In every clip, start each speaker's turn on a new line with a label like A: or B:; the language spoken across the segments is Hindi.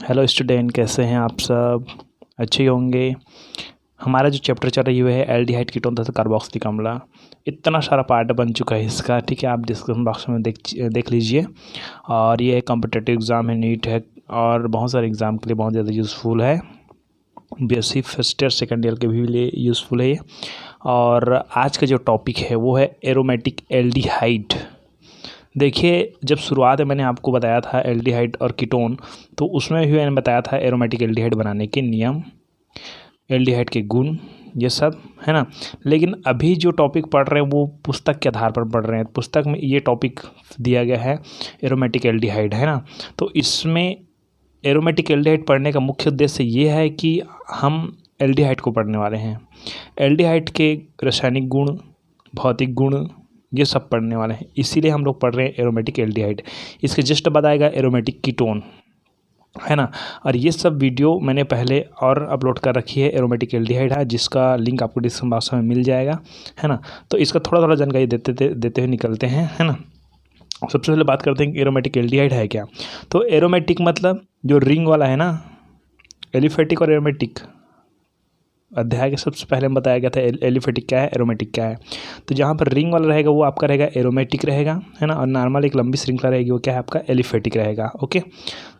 A: हेलो स्टूडेंट, कैसे हैं आप सब? अच्छे ही होंगे। हमारा जो चैप्टर चल रही है एल्डिहाइड कीटोन तथा कार्बोक्सिलिक अम्ल, इतना सारा पार्ट बन चुका है इसका। ठीक है, आप डिस्क्रिप्शन बॉक्स में देख लीजिए। और ये कॉम्पिटिटिव एग्ज़ाम है, नीट है और बहुत सारे एग्ज़ाम के लिए बहुत ज़्यादा यूज़फुल है। BSc first year second year के भी लिए यूज़फुल है ये। और आज का जो टॉपिक है वो है एरोमेटिक एल्डिहाइड। देखिए, जब शुरुआत में मैंने आपको बताया था एल्डिहाइड और कीटोन, तो उसमें भी मैंने बताया था एरोमेटिक एल्डिहाइड बनाने के नियम, एल्डिहाइड के गुण, ये सब है ना। लेकिन अभी जो टॉपिक पढ़ रहे हैं वो पुस्तक के आधार पर पढ़ रहे हैं। पुस्तक में ये टॉपिक दिया गया है एरोमेटिक एल्डिहाइड, है ना। तो इसमें एरोमेटिक एल्डिहाइड पढ़ने का मुख्य उद्देश्य ये है कि हम एल्डिहाइड को पढ़ने वाले हैं। एल्डिहाइड के रासायनिक गुण, भौतिक गुण, ये सब पढ़ने वाले हैं। इसीलिए हम लोग पढ़ रहे हैं एरोमेटिक एल्डिहाइड। इसके जस्ट बाद आएगा एरोमेटिक कीटोन, है ना। और ये सब वीडियो मैंने पहले और अपलोड कर रखी है। एरोमेटिक एल्डिहाइड है, जिसका लिंक आपको डिस्क्रिप्शन बॉक्स में मिल जाएगा, है ना। तो इसका थोड़ा थोड़ा जानकारी देते हुए निकलते हैं, है ना। सबसे पहले बात करते हैं कि एरोमेटिक एल्डिहाइड है क्या। तो एरोमेटिक मतलब जो रिंग वाला है ना, एलिफेटिक और एरोमेटिक अध्याय के सबसे पहले में बताया गया था एलिफेटिक क्या है, एरोमेटिक क्या है। तो जहाँ पर रिंग वाला रहेगा वो आपका रहेगा एरोमेटिक रहेगा, है ना। और नॉर्मल एक लंबी श्रृंखला रहेगी वो क्या है आपका एलिफेटिक रहेगा। ओके,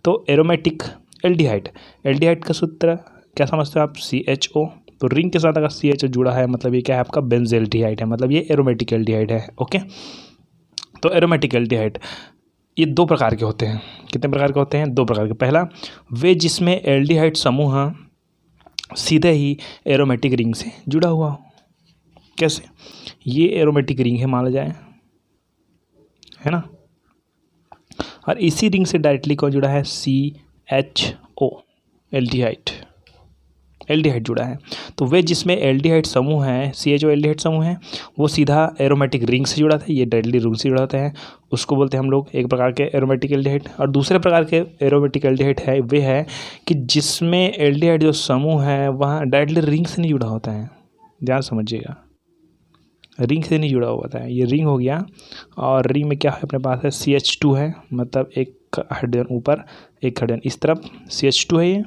A: तो एरोमेटिक एल्डिहाइड, एल्डिहाइड का सूत्र क्या समझते हो आप? CHO। तो रिंग के साथ अगर CHO जुड़ा है मतलब ये क्या है आपका बेंजोएल्डिहाइड है, मतलब ये एरोमेटिक एल्डिहाइड है। ओके, तो एरोमेटिक एल्डिहाइड ये दो प्रकार के होते हैं। कितने प्रकार के होते हैं? दो प्रकार के। पहला, वे जिसमें एल्डिहाइड समूह सीधे ही एरोमेटिक रिंग से जुड़ा हुआ हो। कैसे? ये एरोमेटिक रिंग है माना जाए, है ना। और इसी रिंग से डायरेक्टली कौन जुड़ा है? CHO, एल्डिहाइड, एल्डिहाइड जुड़ा है। तो वे जिसमें एल्डिहाइड समूह है, CHO एल्डिहाइड समूह है, वो सीधा एरोमेटिक रिंग से जुड़ा था, ये डायरेक्टली रिंग से जुड़ा होता है। उसको बोलते हैं हम लोग एक प्रकार के एरोमेटिक एल्डिहाइड। और दूसरे प्रकार के एरोमेटिक एल्डिहाइड है वे है कि जिसमें एल्डिहाइड जो समूह है वहाँ डायरेक्टली रिंग से नहीं जुड़ा होता है। ध्यान समझिएगा, रिंग से नहीं जुड़ा हुआ होता है। ये रिंग हो गया और रिंग में क्या है अपने पास है CH2 है, मतलब एक हाइड्रोजन ऊपर एक हाइड्रोजन इस तरफ, CH2 है ये।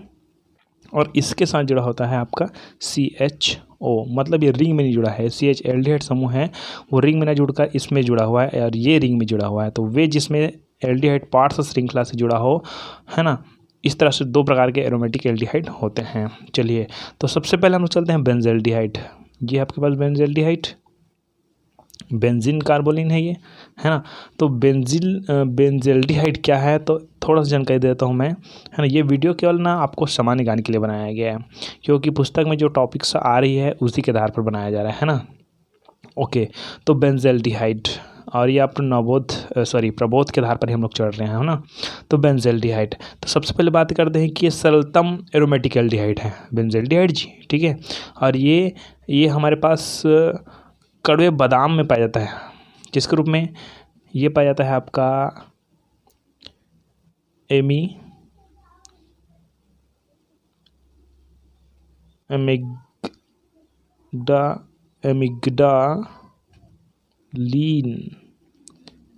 A: और इसके साथ जुड़ा होता है आपका CHO, मतलब ये रिंग में नहीं जुड़ा है। CH एल्डिहाइड समूह है वो रिंग में ना जुड़कर इसमें जुड़ा हुआ है और ये रिंग में जुड़ा हुआ है। तो वे जिसमें एल्डिहाइड पार्श्व श्रृंखला से जुड़ा हो, है ना। इस तरह से दो प्रकार के एरोमेटिक एल्डिहाइड होते हैं। चलिए, तो सबसे पहले हम लोग चलते हैं बेंजोएल्डिहाइड। ये आपके पास बेंजोएल्डिहाइड, बेंजीन कार्बोलिन है ये, है ना। तो बेंजोएल्डिहाइड क्या है तो थोड़ा सा जानकारी देता हूँ मैं, है ना। ये वीडियो केवल ना आपको सामान्य ज्ञान के लिए बनाया गया है, क्योंकि पुस्तक में जो टॉपिक्स आ रही है उसी के आधार पर बनाया जा रहा है ना। ओके, तो बेंजोएल्डिहाइड, और ये आप प्रबोध के आधार पर ही हम लोग चढ़ रहे हैं, है ना। तो बेंजोएल्डिहाइड, तो सबसे पहले बात करते हैं कि ये सरलतम एरोमेटिक एल्डिहाइड है बेंजोएल्डिहाइड जी, ठीक है। और ये हमारे पास कड़वे बादाम में पाया जाता है। किसके रूप में? ये पाया जाता है आपका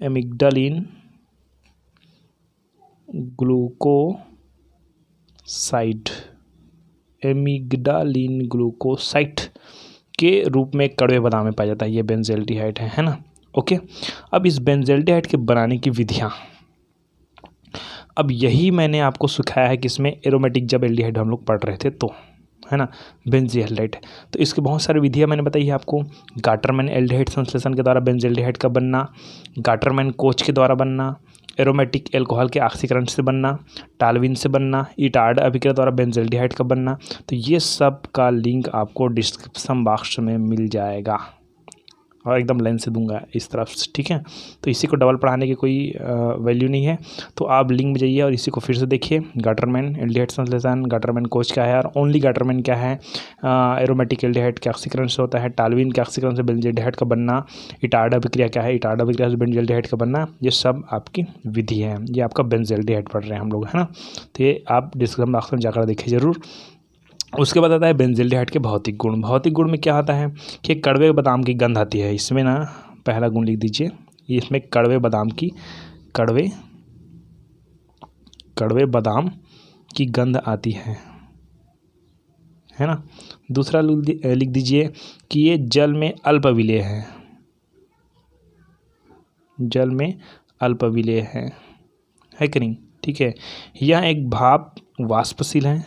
A: एमिग्डालिन ग्लूकोसाइड के रूप में कड़वे बादाम में पाया जाता है। ये बेंजोएल्डिहाइड है ना। ओके, अब इस बेंजोएल्डिहाइड के बनाने की विधियाँ, अब यही मैंने आपको सिखाया है कि इसमें एरोमेटिक जब एल्डिहाइड हम लोग पढ़ रहे थे तो, है ना, बेंजोएल्डिहाइड। तो इसकी बहुत सारी विधियाँ मैंने बताई है आपको। गाटरमैन एल्डिहाइड संश्लेषण के द्वारा बेंजोएल्डिहाइड का बनना, गाटरमैन कोच के द्वारा बनना, एरोमेटिक एल्कोहल के ऑक्सीकरण से बनना, टालविन से बनना, इटार्ड अभिक्रिया द्वारा बेंजोएल्डिहाइड का बनना। तो ये सब का लिंक आपको डिस्क्रिप्शन बॉक्स में मिल जाएगा और एकदम लाइन से दूंगा इस तरफ से, ठीक है। तो इसी को डबल पढ़ाने की कोई वैल्यू नहीं है। तो आप लिंक में जाइए और इसी को फिर से देखिए। गाटरमैन एल्डिहाइड संश्लेषण, गाटरमैन कोच क्या है और ओनली गाटरमैन क्या है, एरोमेटिक एल्डिहाइड के ऑक्सीकरण से होता है, टालविन के ऑक्सीकरण से बेंजोएल्डिहाइड का बनना, इटार्ड अभिक्रिया क्या है, इटार्ड अभिक्रिया से बेंजोएल्डिहाइड का बनना। ये सब आपकी विधि है। ये आपका बेंजोएल्डिहाइड पढ़ रहे हैं हम लोग, है ना। तो ये आप डिस्क्रिप्शन बॉक्स में जाकर देखिए ज़रूर। उसके बाद आता है बेंजोएल्डिहाइड के भौतिक गुण। भौतिक गुण में क्या आता है कि कड़वे बादाम की गंध आती है इसमें ना। पहला गुण लिख दीजिए, इसमें कड़वे बादाम की गंध आती है ना। दूसरा लिख दीजिए कि ये जल में अल्पविलेय है कि नहीं। ठीक है, यह एक भाप वाष्पशील है,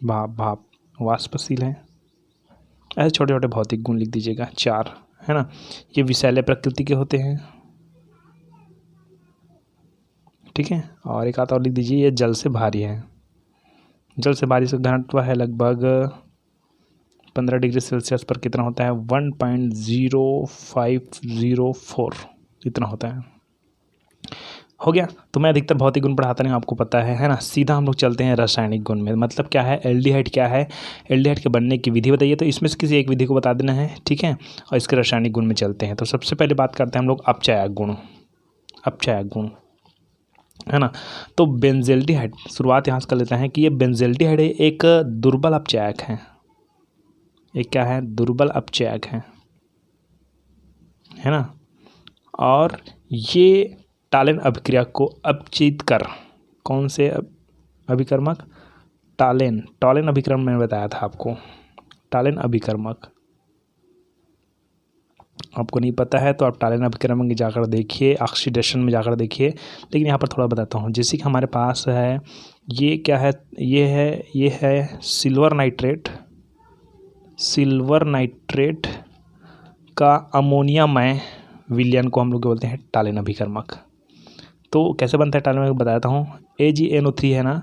A: भाप वाष्पशील है। ऐसे छोटे छोटे भौतिक गुण लिख दीजिएगा 4, है ना। ये विषैले प्रकृति के होते हैं, ठीक है। और एक आता और लिख दीजिए, ये जल से भारी है। जल से भारी से घनत्व है लगभग 15 डिग्री सेल्सियस पर कितना होता है, 1.0504 इतना होता है। हो गया। तो मैं अधिकतर भौतिक गुण पढ़ाता नहीं, आपको पता है ना। सीधा हम लोग चलते हैं रासायनिक गुण में। मतलब क्या है, एल्डिहाइड क्या है, एल्डिहाइड के बनने की विधि बताइए। तो इसमें से किसी एक विधि को बता देना है, ठीक है। और इसके रासायनिक गुण में चलते हैं। तो सबसे पहले बात करते हैं हम लोग अपचायक गुण, है ना। तो बेंजल्डिहाइड, शुरुआत यहाँ से कर लेते हैं कि ये बेंजल्डिहाइड एक दुर्बल अपचायक है। एक क्या है, दुर्बल अपचायक है ना। और ये टालेन अभिक्रिया को अपचित कर, कौन से अभिकर्मक, टालेन अभिकर्मक मैंने बताया था आपको। टालेन अभिकर्मक आपको नहीं पता है तो आप टालेन अभिकर्मक में जाकर देखिए, ऑक्सीडेशन में जाकर देखिए। लेकिन यहाँ पर थोड़ा बताता हूँ। जैसे कि हमारे पास है, ये क्या है, ये है सिल्वर नाइट्रेट का अमोनियामय विलयन को हम लोग बोलते हैं टालेन अभिकर्मक। तो कैसे बनता है टालेन अभिकर्मक बताता हूँ। AgNO3 है ना,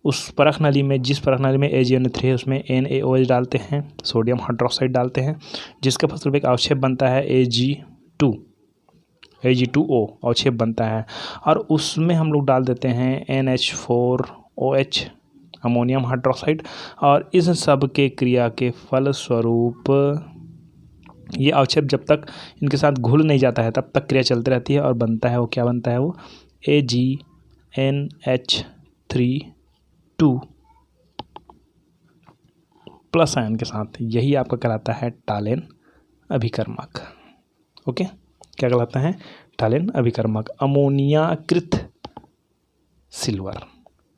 A: उस परख नली में, जिस परख नली में AgNO3 है उसमें NaOH डालते हैं, सोडियम हाइड्रोक्साइड डालते हैं, जिसके फलस्वरूप एक अवक्षेप बनता है Ag2O अवक्षेप बनता है। और उसमें हम लोग डाल देते हैं NH4OH अमोनियम हाइड्रोक्साइड। और इस सब के क्रिया के फलस्वरूप ये अवक्षेप जब तक इनके साथ घुल नहीं जाता है तब तक क्रिया चलती रहती है और बनता है वो, क्या बनता है वो, AgNH3 प्लस आयन के साथ। यही आपका कहलाता है टालेन अभिकर्मक। ओके, क्या कहलाता है, टालेन अभिकर्मक। अमोनियाकृत सिल्वर,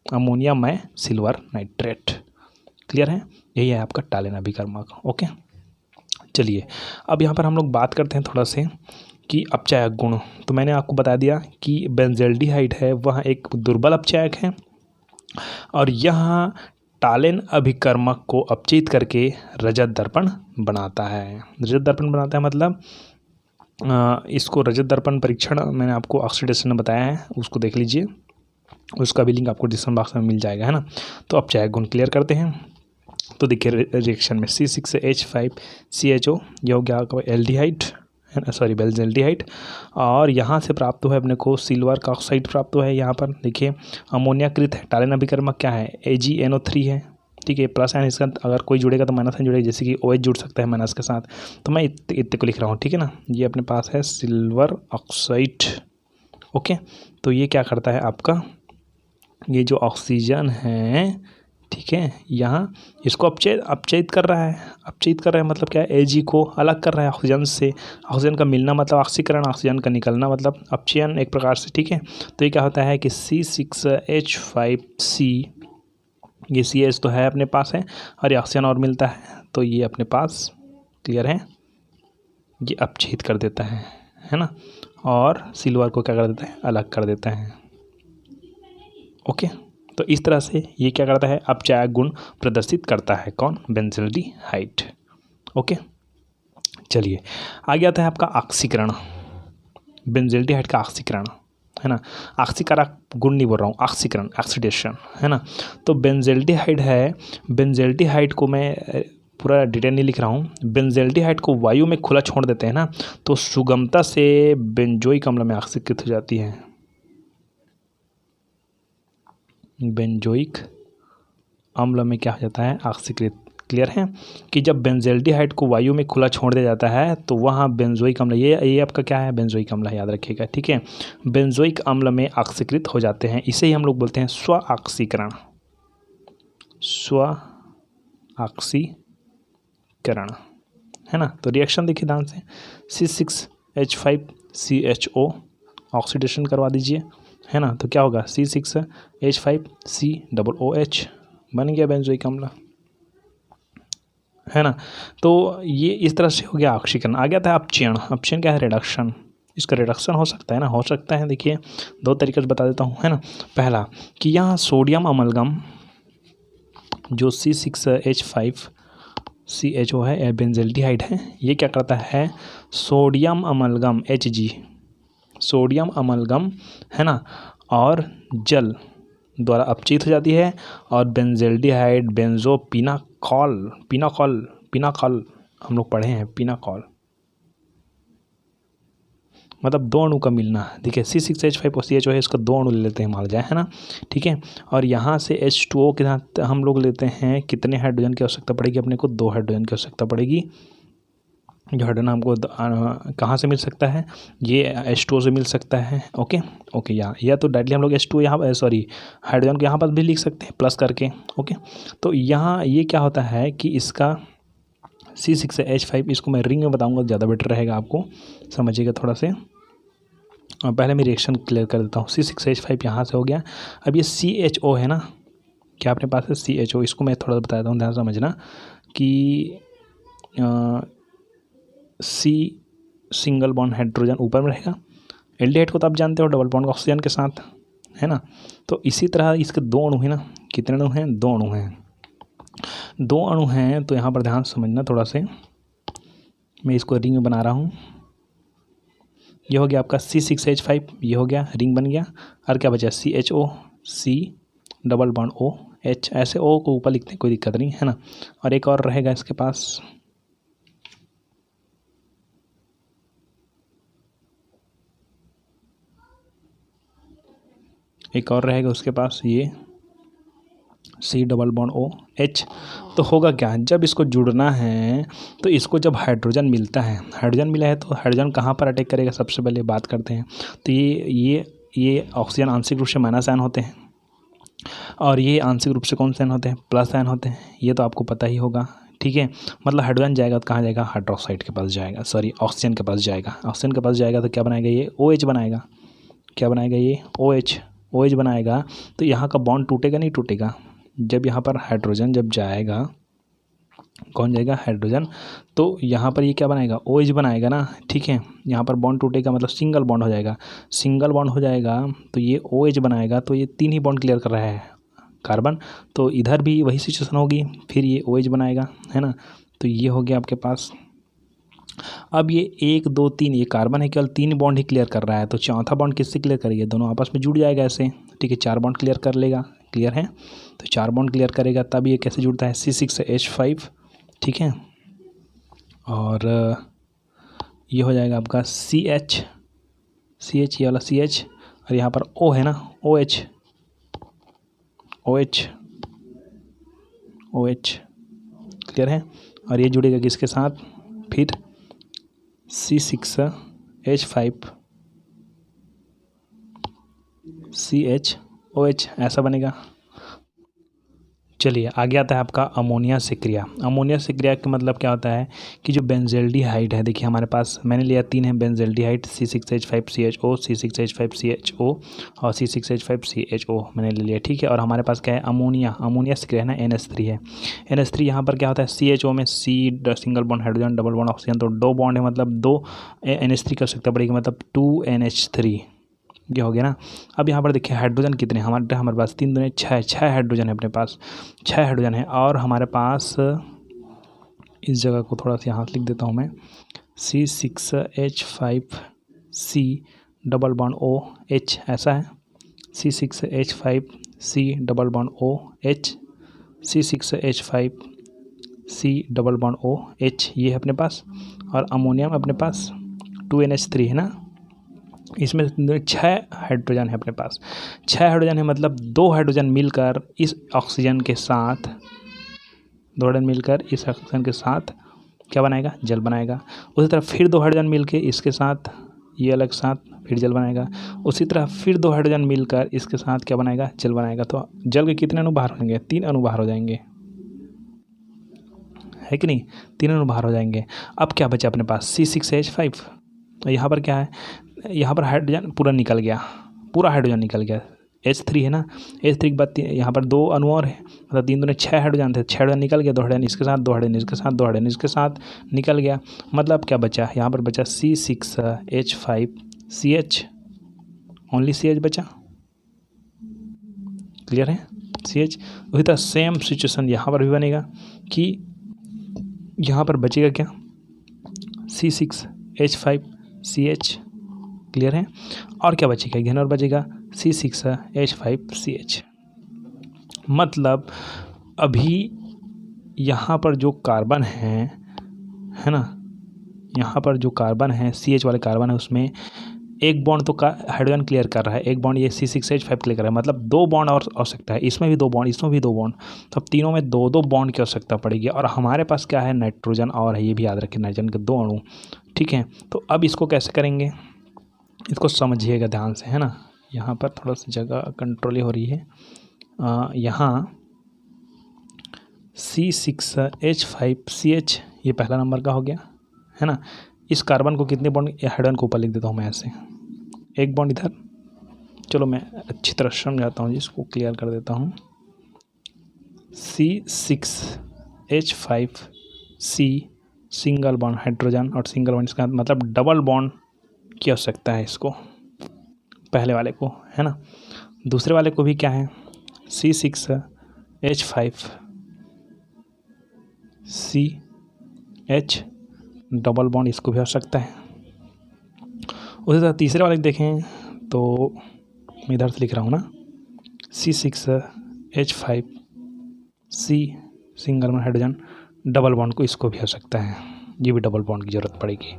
A: अमोनियामय सिल्वर नाइट्रेट, क्लियर है। यही है आपका टालेन अभिकर्मक। ओके, चलिए अब यहाँ पर हम लोग बात करते हैं थोड़ा से कि अपचायक गुण। तो मैंने आपको बता दिया कि बेंजल्डिहाइड है वह एक दुर्बल अपचायक है और यहाँ टालेन अभिकर्मक को अपचित करके रजत दर्पण बनाता है। मतलब इसको रजत दर्पण परीक्षण मैंने आपको ऑक्सीडेशन में बताया है, उसको देख लीजिए, उसका भी लिंक आपको डिस्क्रिप्शन बॉक्स में मिल जाएगा, है ना। तो अपचायक गुण क्लियर करते हैं। तो देखिए रिएक्शन में C6H5CHO यह हो गया एल्डिहाइड, है ना, सॉरी बेंजल्डिहाइड। और यहाँ से प्राप्त हुआ है अपने को सिल्वर का ऑक्साइड प्राप्त हुआ है। यहाँ पर देखिए अमोनियाकृत है, टालेन अभिकर्मक क्या है, AgNO3 है, ठीक है। प्लस आयन इसका अगर कोई जुड़ेगा तो माइनस आयन जुड़ेगा, जैसे कि OH जुड़ सकता है माइनस के साथ। तो मैं इतने को लिख रहा हूँ, ठीक है ना। ये अपने पास है सिल्वर ऑक्साइड। ओके, तो ये क्या करता है आपका, ये जो ऑक्सीजन है, ठीक है, यहाँ इसको अपचयित कर रहा है। मतलब क्या है, Ag को अलग कर रहा है ऑक्सीजन से। ऑक्सीजन का मिलना मतलब ऑक्सीकरण, ऑक्सीजन का निकलना मतलब अपचयन एक प्रकार से, ठीक है। तो ये क्या होता है कि C6H5C, ये CH तो है अपने पास है और ये ऑक्सीजन और मिलता है, तो ये अपने पास, क्लियर है, ये अपचयित कर देता है ना। और सिल्वर को क्या कर देता है, अलग कर देता है। ओके, तो इस तरह से ये क्या करता है, अपचायक गुण प्रदर्शित करता है। कौन, बेंजल्डिहाइड। ओके, चलिए आगे आता है आपका ऑक्सीकरण। बेंजल्डिहाइड का ऑक्सीकरण, है ना। ऑक्सीकारक गुण नहीं बोल रहा हूँ, ऑक्सीकरण, ऑक्सीडेशन, है ना। तो बेंजल्डिहाइड है, बेंजल्डिहाइड को मैं पूरा डिटेल नहीं लिख रहा हूँ। बेंजल्डिहाइड को वायु में खुला छोड़ देते हैं ना, तो सुगमता से बेंजोइक अम्ल में ऑक्सीकृत हो जाती है। बेंजोइक अम्ल में क्या हो जाता है, ऑक्सीकृत। क्लियर है कि जब बेंजल्डिहाइड को वायु में खुला छोड़ दिया जाता है तो वहाँ बेंजोइक अम्ल, ये आपका क्या है, बेंजोइक अम्ल है, याद रखिएगा, ठीक है। बेंजोइक अम्ल में ऑक्सीकृत हो जाते हैं, इसे ही हम लोग बोलते हैं स्व ऑक्सीकरण, है ना। तो रिएक्शन देखिए ध्यान से, C6H5CHO ऑक्सीडेशन करवा दीजिए, है ना। तो क्या होगा C6H5COOH बन गया बेंजोइक अम्ल, है ना। तो ये इस तरह से हो गया ऑक्सीकरण। आ गया था अपचयन। अपचयन क्या है? रिडक्शन। इसका रिडक्शन हो सकता है ना, हो सकता है। देखिए दो तरीके से बता देता हूँ, है ना। पहला कि यहाँ सोडियम अमलगम जो C6H5CHO है, बेंजल्डिहाइड है, ये क्या करता है? Sodium amalgam Hg, sodium amalgam, है ना, और जल द्वारा अपचित हो जाती है और बेंजल्डिहाइड बेंजोपिनाकॉल, पिनाकॉल हम लोग पढ़े हैं, पिनाकॉल मतलब दो अणु का मिलना। देखिए C6H5 और CHO है, इसका दो अणु ले लेते हैं मान जाए, है ना, ठीक है। और यहाँ से H2O के साथ हम लोग लेते हैं, कितने हाइड्रोजन की आवश्यकता पड़ेगी अपने को? 2 हाइड्रोजन की आवश्यकता पड़ेगी। जो हाइड्रोजन हमको कहाँ से मिल सकता है? ये H2O से मिल सकता है। ओके या तो डायरेक्टली हम लोग H2O यहाँ हाइड्रोजन को यहाँ पर भी लिख सकते हैं प्लस करके। ओके, तो यहाँ ये क्या होता है कि इसका C6H5, इसको मैं रिंग में बताऊंगा, ज़्यादा बेटर रहेगा, आपको समझिएगा थोड़ा से। पहले मैं रिएक्शन क्लियर कर देता हूँ। C6H5 यहाँ से हो गया। अब ये CHO है ना, क्या अपने पास है CHO? इसको मैं थोड़ा बताता हूँ, ध्यान समझना कि C सिंगल बॉन्ड हाइड्रोजन ऊपर में रहेगा। एल्डिहाइड को तो आप जानते हो, डबल बॉन्ड ऑक्सीजन के साथ, है ना। तो इसी तरह इसके दो अणु हैं ना, कितने अणु हैं? 2 अणु हैं, 2 अणु हैं। तो यहाँ पर ध्यान समझना थोड़ा से, मैं इसको रिंग में बना रहा हूँ। ये हो गया आपका C6H5, ये हो गया, रिंग बन गया। और क्या बचा? CHO, C double bond OH, ऐसे O को ऊपर लिखते हैं, कोई दिक्कत नहीं, है ना। और एक और रहेगा इसके पास, एक और रहेगा उसके पास, ये C डबल बॉन्ड OH। तो होगा क्या? जब इसको जुड़ना है तो इसको जब हाइड्रोजन मिलता है, हाइड्रोजन मिला है, तो हाइड्रोजन कहाँ पर अटैक करेगा? सबसे पहले बात करते हैं। तो ये ऑक्सीजन आंशिक रूप से माइनस आयन होते हैं और ये आंशिक रूप से कौन से आयन होते हैं? प्लस आयन होते हैं। ये तो आपको पता ही होगा, ठीक है। मतलब हाइड्रोजन जाएगा तो कहाँ जाएगा? हाइड्रोक्साइड के पास जाएगा, ऑक्सीजन के पास जाएगा। ऑक्सीजन के पास जाएगा तो क्या बनाएगा? ये OH बनाएगा। क्या बनाएगा? ये OH बनाएगा। तो यहाँ का बॉन्ड टूटेगा नहीं टूटेगा? जब यहाँ पर हाइड्रोजन जब जाएगा, कौन जाएगा? हाइड्रोजन। तो यहाँ पर ये क्या बनाएगा? OH बनाएगा ना, ठीक है। यहाँ पर बॉन्ड टूटेगा मतलब सिंगल बॉन्ड हो जाएगा, सिंगल बॉन्ड हो जाएगा तो ये OH बनाएगा। तो ये 3 ही बॉन्ड क्लियर कर रहा है कार्बन, तो इधर भी वही सिचुएशन होगी, फिर ये OH बनाएगा, है ना। तो ये हो गया आपके पास। अब ये 1 2 3, ये कार्बन है, केवल 3 बॉन्ड ही क्लियर कर रहा है, तो चौथा बॉन्ड किससे क्लियर करेगा? दोनों आपस में जुड़ जाएगा ऐसे, ठीक है। 4 बॉन्ड क्लियर कर लेगा, क्लियर है। तो 4 बॉन्ड क्लियर करेगा, तब ये कैसे जुड़ता है? C6H5, ठीक है। और ये हो जाएगा आपका CH, ये वाला CH, और यहाँ पर O है ना, OH क्लियर है। और ये जुड़ेगा किसके साथ? फिर C6H5 CHOH, ऐसा बनेगा। चलिए आगे आता है आपका अमोनिया से क्रिया। अमोनिया से क्रिया का मतलब क्या होता है कि जो बेंजल्डिहाइड है, देखिए हमारे पास मैंने लिया 3 है बेंजल्डिहाइड, C6H5CHO, C6H5CHO और C6H5CHO मैंने ले लिया, ठीक है। और हमारे पास क्या है? अमोनिया से क्रिया है ना, NH3 है। NH3 यहाँ पर क्या होता है? CHO में C single bond hydrogen, double bond oxygen, तो 2 बॉन्ड है, मतलब 2 NH3 की आवश्यकता पड़ेगी, मतलब 2 NH3, ये हो गया ना। अब यहाँ पर देखिए हाइड्रोजन कितने हैं हमारे पास? 3 दूनी 6 हाइड्रोजन है अपने पास, 6 हाइड्रोजन है। और हमारे पास इस जगह को थोड़ा सा यहाँ लिख देता हूँ मैं, C6H5C डबल बॉन्ड OH, ऐसा है। C6H5C double bond OH, C6H5C double bond OH, ये है अपने पास। और अमोनियम अपने पास 2NH3 है ना, इसमें 6 हाइड्रोजन है अपने पास। 6 हाइड्रोजन है, मतलब 2 हाइड्रोजन मिलकर इस ऑक्सीजन के साथ, 2 हाइड्रोजन मिलकर इस ऑक्सीजन के साथ क्या बनाएगा? जल बनाएगा। उसी तरह फिर 2 हाइड्रोजन मिलकर इसके साथ, ये अलग साथ, फिर जल बनाएगा। उसी तरह फिर 2 हाइड्रोजन मिलकर इसके साथ क्या बनाएगा? जल बनाएगा। तो जल के कितने अणु बाहर होंगे? 3 अणु बाहर हो जाएंगे, है कि नहीं? 3 अणु बाहर हो जाएंगे। अब क्या बचा अपने पास? C6H5। यहाँ पर क्या है? यहाँ पर हाइड्रोजन पूरा निकल गया, पूरा हाइड्रोजन निकल गया। H3 है ना, H3 के बाद यहाँ पर 2 अणु और है, मतलब 3 दूनी 6 हाइड्रोजन थे, 6 हाइड्रोजन निकल गया, 2 हाइड्रोजन इसके साथ, 2 हाइड्रोजन इसके साथ, 2 हाइड्रोजन इसके साथ निकल गया। मतलब क्या बचा, यहाँ पर बचा C6H5CH, ओनली CH बचा। क्लियर है, CH। उसी तरह सेम सिचुएशन यहाँ पर भी बनेगा कि यहाँ पर बचेगा क्या, C6H5CH। क्लियर है, और क्या बचेगा, घेन और बचेगा C6H5CH। मतलब अभी यहाँ पर जो कार्बन है ना, यहाँ पर जो कार्बन है CH वाले कार्बन है, उसमें एक बॉन्ड तो हाइड्रोजन क्लियर कर रहा है, एक बॉन्ड ये C6H5 क्लियर कर रहा है, मतलब 2 बॉन्ड और आवश्यकता है, इसमें भी 2 बॉन्ड, इसमें भी 2 बॉन्ड, तो अब तीनों में 2-2 बॉन्ड की आवश्यकता पड़ेगी। और हमारे पास क्या है, नाइट्रोजन और है, ये भी याद रखें, नाइट्रोजन के 2 अणु। ठीक है, तो अब इसको कैसे करेंगे, इसको समझिएगा ध्यान से, है ना। यहाँ पर थोड़ा सा जगह कंट्रोल हो रही है। यहाँ C6H5CH ये पहला नंबर का हो गया, है ना। इस कार्बन को कितने बॉन्ड, हाइड्रोजन को ऊपर लिख देता हूँ मैं ऐसे, एक बॉन्ड इधर। चलो मैं अच्छी तरह समझाता हूँ, इसको क्लियर कर देता हूँ। C6H5C सिंगल बॉन्ड हाइड्रोजन, और सिंगल बॉन्ड इसका मतलब डबल बॉन्ड की आवश्यकता है इसको, पहले वाले को, है ना। दूसरे वाले को भी क्या है, C6H5CH डबल बॉन्ड, इसको भी आवश्यकता है। उसी तरह तीसरे वाले देखें तो मैं इधर से लिख रहा हूँ ना, C6H5C single bond hydrogen double bond को, इसको भी आवश्यकता है, ये भी डबल बॉन्ड की ज़रूरत पड़ेगी।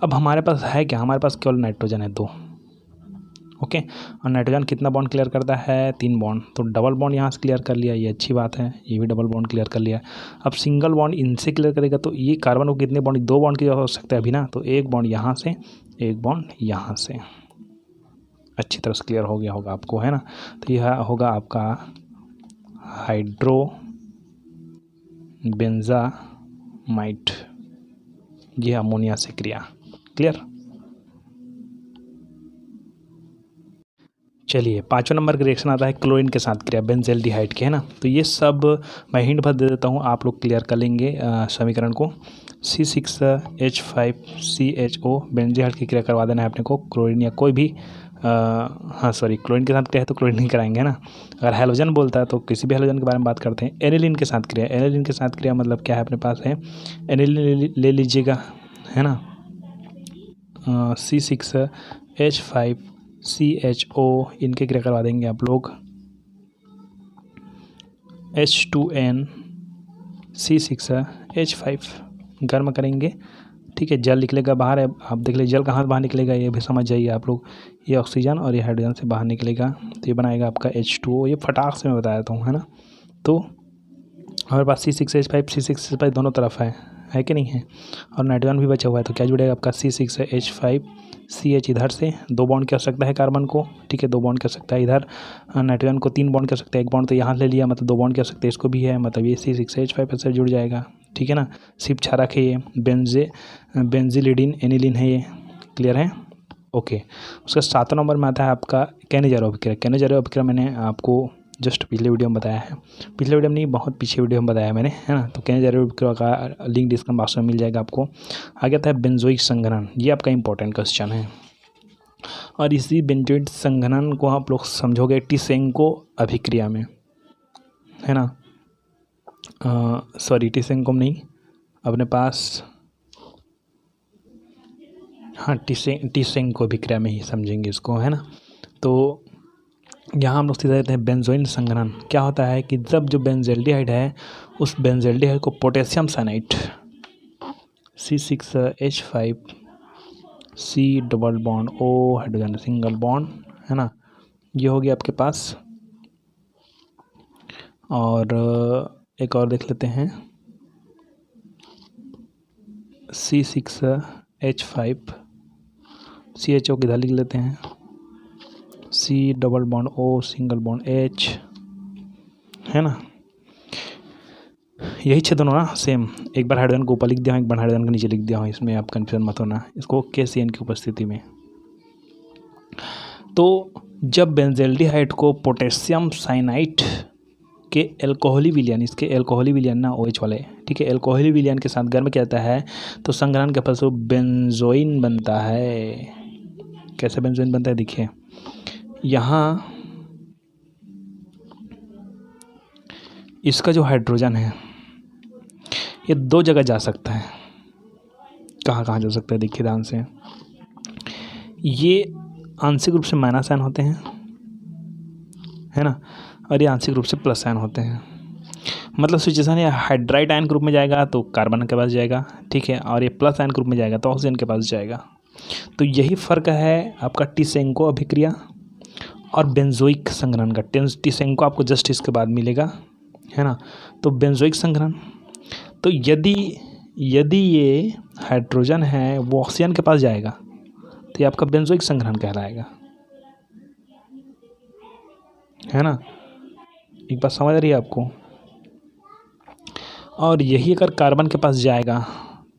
A: अब हमारे पास है क्या, हमारे पास केवल नाइट्रोजन है 2, ओके। और नाइट्रोजन कितना बॉन्ड क्लियर करता है, 3 बॉन्ड, तो डबल बॉन्ड यहाँ से क्लियर कर लिया, ये अच्छी बात है, ये भी डबल बॉन्ड क्लियर कर लिया। अब सिंगल बॉन्ड इनसे क्लियर करेगा, तो ये कार्बन को कितने बॉन्ड, 2 बॉन्ड की आवश्यकता है अभी ना, तो एक बॉन्ड यहाँ से, एक बॉन्ड यहाँ से। अच्छी तरह से क्लियर हो गया होगा आपको, है ना। तो यह होगा आपका हाइड्रोबेंजामाइड, ये अमोनिया से क्रिया। क्लियर। चलिए 5वां नंबर का रिएक्शन आता है क्लोरीन के साथ क्रिया, बेंजल्डिहाइड के, है ना। तो ये सब मैं हिंट भर दे देता हूँ, आप लोग क्लियर कर लेंगे समीकरण को। C6H5CHO बेंजल्डिहाइड की क्रिया करवा देना है अपने को, क्लोरीन या कोई भी हाँ सॉरी, क्लोरीन के साथ क्रिया है तो क्लोरीन नहीं कराएंगे, है ना। अगर हैलोजन बोलता है तो किसी भी हैलोजन के बारे में बात करते हैं। एनिलीन के साथ क्रिया, एनिलीन के साथ क्रिया मतलब क्या है, अपने पास है एनिलीन ले लीजिएगा, है ना। C6H5CHO इनके क्रिया करवा देंगे आप लोग। H2N C6H5 गर्म करेंगे, ठीक है। जल निकलेगा बाहर, आप देख लीजिए जल कहाँ से बाहर निकलेगा, ये भी समझ जाइए आप लोग, ये ऑक्सीजन और ये हाइड्रोजन से बाहर निकलेगा, तो ये बनाएगा आपका H2O। ये फटाक से मैं बताया था, है ना। तो हमारे पास C6H5 C6H5 दोनों तरफ है कि नहीं है, और नाइट्रोजन भी बचा हुआ है, तो क्या जुड़ेगा आपका C6H5CH। इधर से 2 बॉन्ड की आवश्यकता है कार्बन को, ठीक है, 2 बॉन्ड की आवश्यकता है। इधर नाइट्रोजन को 3 बॉन्ड की आवश्यकता है, एक बॉन्ड तो यहाँ ले लिया, मतलब 2 बॉन्ड की आवश्यकता है, इसको भी है, मतलब ये C6H5 से जुड़ जाएगा, ठीक है ना। सिर्फ क्षारक है ये, बेंजिलिडीन एनिलीन है ये। क्लियर है, ओके। उसका 7वां नंबर में आता है आपका कैनेजारो अभिक्रिया। कैनेजारो अभिक्रिया मैंने आपको जस्ट पिछले वीडियो में बताया है, पिछले वीडियो में नहीं, बहुत पीछे वीडियो में बताया मैंने, है ना। तो कैनेजारो अभिक्रिया का लिंक डिस्क्रिप्शन बॉक्स में मिल जाएगा आपको। आगे आता है बेंजोइक संघनन, ये आपका इंपॉर्टेंट क्वेश्चन है, और इसी बेंजोइक संघनन को आप लोग समझोगे टिसेंको अभिक्रिया में, है ना। सॉरी टिसेंको नहीं, अपने पास हाँ टिसेंको अभिक्रिया में ही समझेंगे इसको, है ना। तो यहाँ हम लोग सीधा देते हैं बेंजोइन संघनन। क्या होता है कि जब जो बेंजल्डिहाइड है, उस बेंजल्डिहाइड को potassium cyanide C6H5C double bond O hydrogen single bond, है ना, ये हो गया आपके पास। और एक और देख लेते हैं, C6H5CHO किधर लिख लेते हैं, C double bond O single bond H, है ना। यही 6 दोनों ना सेम, एक बार हाइड्रोजन को ऊपर लिख दिया हूँ, एक बार हाइड्रोजन को नीचे लिख दिया हूँ, इसमें आप कन्फ्यूजन मत होना, इसको KCN की उपस्थिति में। तो जब बेंजल्डिहाइड को पोटेशियम साइनाइड के एल्कोहली विलयन, इसके एल्कोहली विलयन ना OH वाले, ठीक है, एल्कोहली विलयन के साथ गर्म किया जाता है तो संघनन के फलस्वरूप बेंजोइन बनता है। कैसे बेंजोइन बनता है देखिए, यहाँ इसका जो हाइड्रोजन है ये दो जगह जा सकता है। कहाँ कहाँ जा सकता है देखिए ध्यान से, ये आंशिक रूप से माइनस आयन होते हैं, है ना, और ये आंशिक रूप से प्लस आयन होते हैं। मतलब सिचुएशन ये हाइड्राइड आयन ग्रुप में जाएगा तो कार्बन के पास जाएगा, ठीक है, और ये प्लस आयन ग्रुप में जाएगा तो ऑक्सीजन के पास जाएगा। तो यही फ़र्क है आपका टिसेंको अभिक्रिया और बेंजोइक संघनन का। टिसेंको आपको जस्ट इसके बाद मिलेगा, है ना। तो बेंजोइक संघनन, तो यदि ये हाइड्रोजन है वो ऑक्सीजन के पास जाएगा तो ये आपका बेंजोइक संघनन कहलाएगा, है ना। एक बात समझ आ रही है आपको। और यही अगर कार्बन के पास जाएगा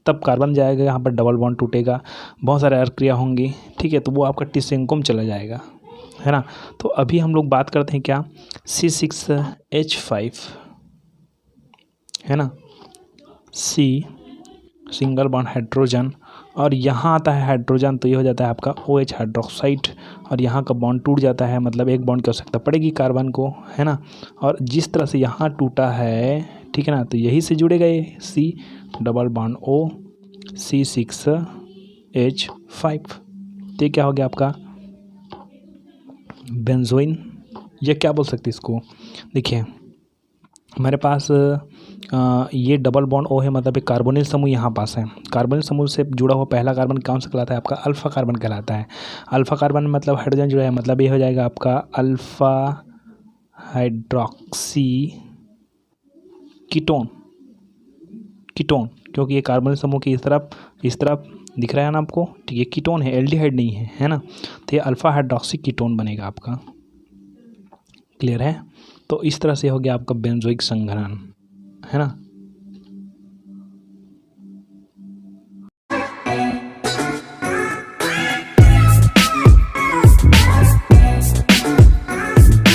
A: तब कार्बन जाएगा, यहाँ पर डबल बॉन्ड टूटेगा, बहुत सारे क्रिया होंगी, ठीक है, तो वो आपका टिसेंको में चला जाएगा, है ना। तो अभी हम लोग बात करते हैं क्या, C6H5, है ना, C सिंगल बॉन्ड हाइड्रोजन, और यहाँ आता है हाइड्रोजन तो ये हो जाता है आपका OH हाइड्रोक्साइड, और यहाँ का बॉन्ड टूट जाता है, मतलब एक बॉन्ड की आवश्यकता पड़ेगी कार्बन को, है ना। और जिस तरह से यहाँ टूटा है, ठीक है ना, तो यही से जुड़ेगा ये C double bond O C6H5, तो ये क्या हो गया आपका बेंजोइन। ये क्या बोल सकते इसको, देखिए हमारे पास ये डबल बॉन्ड O है, मतलब एक कार्बोनिल समूह यहाँ पास है। कार्बोनिल समूह से जुड़ा हुआ पहला कार्बन कौन सा कहलाता है आपका, अल्फा कार्बन कहलाता है। अल्फा कार्बन मतलब हाइड्रोजन जुड़ा है, मतलब ये हो जाएगा आपका अल्फा हाइड्रोक्सी कीटोन, क्योंकि ये कार्बोनिल समूह की इस तरफ दिख रहा है ना आपको, ठीक है, कीटोन है, एल्डिहाइड नहीं है ना। तो ये अल्फा हाइड्रोक्सी कीटोन बनेगा आपका, क्लियर है। तो इस तरह से हो गया आपका बेंजोइक संघनन, है ना।